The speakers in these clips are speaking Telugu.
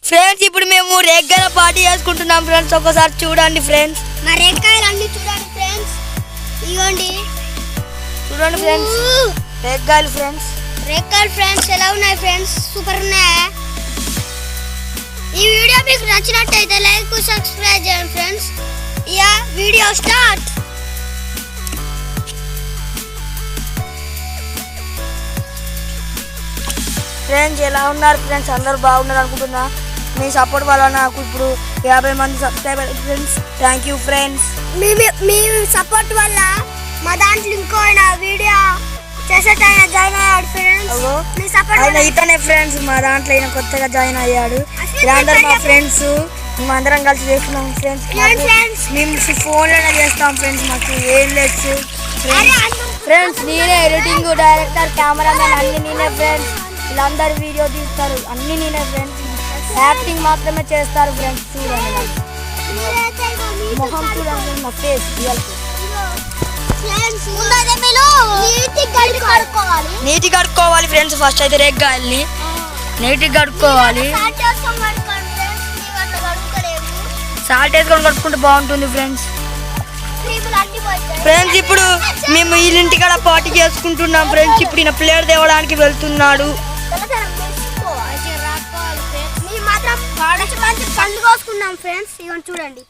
ఫ్రెండ్స్ ఇప్పుడు మేము రేగ్గాయల పార్టీ చేసుకుంటున్నాం ఫ్రెండ్స్. ఒకసారి చూడండి ఫ్రెండ్స్. మా రేగ్గాయలు అన్ని చూడండి ఫ్రెండ్స్. ఇగోండి చూడండి ఫ్రెండ్స్, రేగ్గాయలు ఫ్రెండ్స్. రేగ్గాయలు ఫ్రెండ్స్ ఎలా ఉన్నాయి ఫ్రెండ్స్? సూపర్ ఉన్నాయా? ఈ వీడియో మీకు నచ్చినట్టయితే లైక్ సబ్స్క్రైబ్ చేయండి friends. Yeah video start. Friends ఎలా ఉన్నారు ఫ్రెండ్స్? అందరూ బాగున్నారు అనుకుంటున్నా. మీ సపోర్ట్ వల్ల నాకు ఇప్పుడు 50 మంది subscriber friends. Thank you friends. Me support వల్ల మా దాంట్లో ఇంకో వీడియో చేసేటైన జాయిన్ అయ్యాడు ఫ్రెండ్స్. మీ సపోర్ట్ ఆయన ఇతనే ఫ్రెండ్స్, మా దాంట్లో అయినా కొత్తగా జాయిన్ అయ్యాడు. అందరూ మా ఫ్రెండ్స్, మేము అందరం కలిసి చేస్తున్నాం ఫ్రెండ్స్. మేము ఫోన్లోనే చేస్తాం ఫ్రెండ్స్. మాకు ఏం లేదు ఫ్రెండ్స్. నేనే ఎడిటింగ్, డైరెక్టర్, కెమెరామెన్ అన్ని నేనే ఫ్రెండ్స్. వీళ్ళందరూ వీడియో తీస్తారు అన్ని నేనే ఫ్రెండ్స్. యాక్టింగ్ మాత్రమే చేస్తారు ఫ్రెండ్స్. చూడండి మొహం చూడండి, మా ఫేస్ నీటి కడుక్కోవాలి ఫ్రెండ్స్. ఫస్ట్ అయితే రేగ్గాయల్ని నీట్గా కడుక్కోవాలి. సాల్ట్ వేసుకొని కడుక్కుంటే బాగుంటుంది ఫ్రెండ్స్. ఫ్రెండ్స్ ఇప్పుడు మేము వీళ్ళింటికాడ పార్టీ చేసుకుంటున్నాం ఫ్రెండ్స్. ఇప్పుడు ఈయన ప్లేట్ తేవడానికి వెళ్తున్నాడు. పండ్లు కోసుకున్నాం ఫ్రెండ్స్. ఇవన్నీ చూడండి,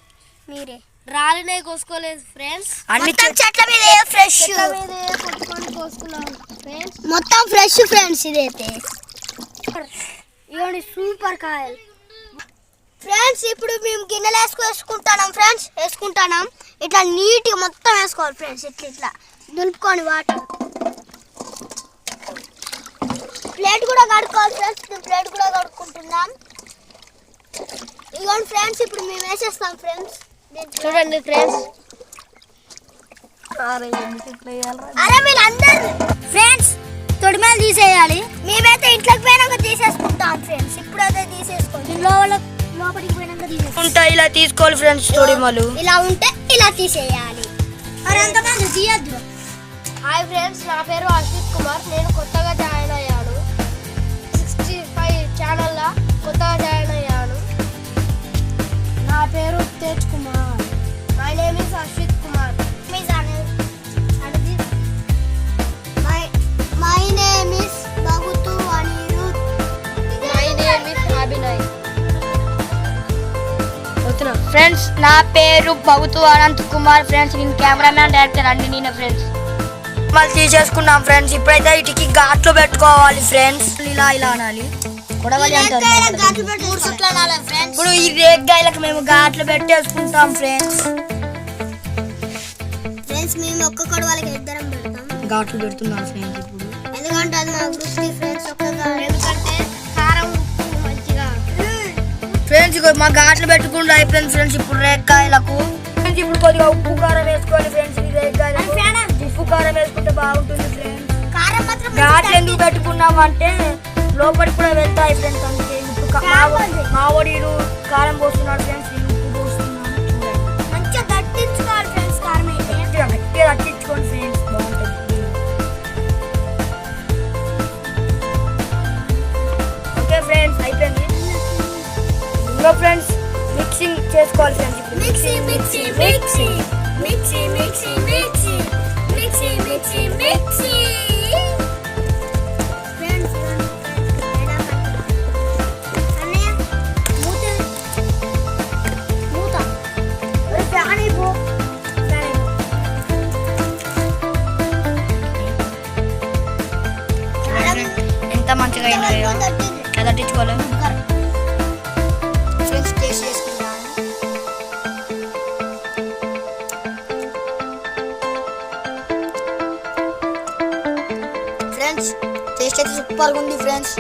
మీరే రాలినే కోసుకోలేదు ఫ్రెండ్స్. అన్ని చెట్ల మీద ఫ్రెష్ కోసుకున్నాం ఫ్రెండ్స్. మొత్తం ఫ్రెష్ ఫ్రెండ్స్. ఇదైతే ఇవన్నీ సూపర్ కాయలు ఫ్రెండ్స్. ఇప్పుడు మేము గిన్నెలు వేసుకుంటాం ఫ్రెండ్స్. వేసుకుంటాం ఇట్లా నీట్గా మొత్తం వేసుకోవాలి ఫ్రెండ్స్. ఇట్లా ఇట్లా దులుపుకొని వాటర్. ప్లేట్ కూడా కడుక్కోవాలి ఫ్రెండ్స్. ప్లేట్ కూడా కడుక్కుంటున్నాం. ఇదిగోండి ఫ్రెండ్స్, ఇప్పుడు మేము వేసేస్తాం ఫ్రెండ్స్. చూడండి ఫ్రెండ్స్. అరే వీళ్ళందరూ ఫ్రెండ్స్ తొడిమేలు తీసేయాలి. మేమైతే ఇంట్లోకి పోయినాక తీసేసుకుంటాం ఫ్రెండ్స్. ఇప్పుడైతే తీసేసుకోండి. లోపలికి పోయినాక ఉంటాయి ఇలా తీసుకోవాలి ఫ్రెండ్స్. తొడిమలు ఇలా ఉంటే ఇలా తీసేయాలి. మరి అంతమంది తీయద్దు. హాయ్ ఫ్రెండ్స్, నా పేరు అశ్విత్ కుమార్. నేను కొత్తగా జాయిన్ అయ్యాను. 65 ఛానల్లో కొత్తగా జాయిన్ అయ్యాను. నా పేరు Tej Kumar. My name is Ashwith Kumar. My name is Bagutu Anirudh. My name is Abhinay. Friends నా పేరు బగుతు అనంత్ కుమార్ ఫ్రెండ్స్. నేను కెమెరామ్యాన్, డైరెక్టర్ అన్ని నేనే ఫ్రెండ్స్. మళ్ళీ తీసేసుకున్నాం ఫ్రెండ్స్. ఇప్పుడైతే వీటికి ఘాట్లు పెట్టుకోవాలి ఫ్రెండ్స్. ఇలా ఇలా అనాలి, కొడవలి అంటారు. ఇప్పుడు ఈ రేగ్గాయలకు మేము ఘాట్లు పెట్టేసుకుంటాం ఫ్రెండ్స్. ఫ్రెండ్స్ మేము ఒక్క కొడవలికి ఇద్దరం పెడతాం. ఘాట్లు పెడుతున్నాం ఫ్రెండ్స్. ఇప్పుడు ఎందుకంటే అది మా వృత్తి ఫ్రెండ్స్. ఎందుకంటే కారం మంచిగా ఫ్రెండ్స్ మా ఘాట్లు పెట్టుకుంటూ అయిపోయింది ఫ్రెండ్స్. ఇప్పుడు రేగ్గాయలకు ఫ్రెండ్స్ ఇప్పుడు కొద్దిగా ఉప్పు కారం వేసుకోవాలి ఫ్రెండ్స్. ఈ రేగ్గాయలకు ఉప్పు కారం వేసుకుంటే బాగుంటుంది ఫ్రెండ్స్. కారం మాత్రం ఘాట్లు ఎందుకు పెట్టుకున్నాం అంటే లోపలికి కూడా వెళ్తాయి ఫ్రెండ్స్. అందుకే మావోడీడు కారం పోస్తున్నాడు ఫ్రెండ్స్. ఉప్పు పోస్తున్నాను. మంచిగా దట్టించుకోవాలి ఫ్రెండ్స్. కారం అయితే గట్టిగా దట్టించుకోండి ఫ్రెండ్స్, బాగుంటుంది. ఓకే ఫ్రెండ్స్ అయిపోయింది. ఇంకా ఫ్రెండ్స్ మిక్సింగ్ చేసుకోవాలి ఫ్రెండ్స్. ఇప్పుడు mixie mixie mixie mixie mixie mixie mixie mixie mixie friends. అన్నయ్య మూత మూత ఫ్యాన్ అయిపో. ఎంత మంచిగా అయినాయో దట్టించుకోవాలి ఫ్రెండ్స్. టేస్ట్ చేసుకుంటాను ఫ్రెండ్స్. టేస్ట్ అయితే సూపర్గా ఉంది ఫ్రెండ్స్.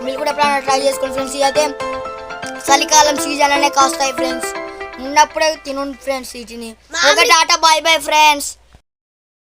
మీరు కూడా ఎప్పుడైనా ట్రై చేసుకోండి ఫ్రెండ్స్. ఇదైతే చలికాలం సీజన్ అనే కాస్తాయి ఫ్రెండ్స్. ఉన్నప్పుడే తినండి ఫ్రెండ్స్ వీటిని. ఒక టాటా, బాయ్ బాయ్ ఫ్రెండ్స్.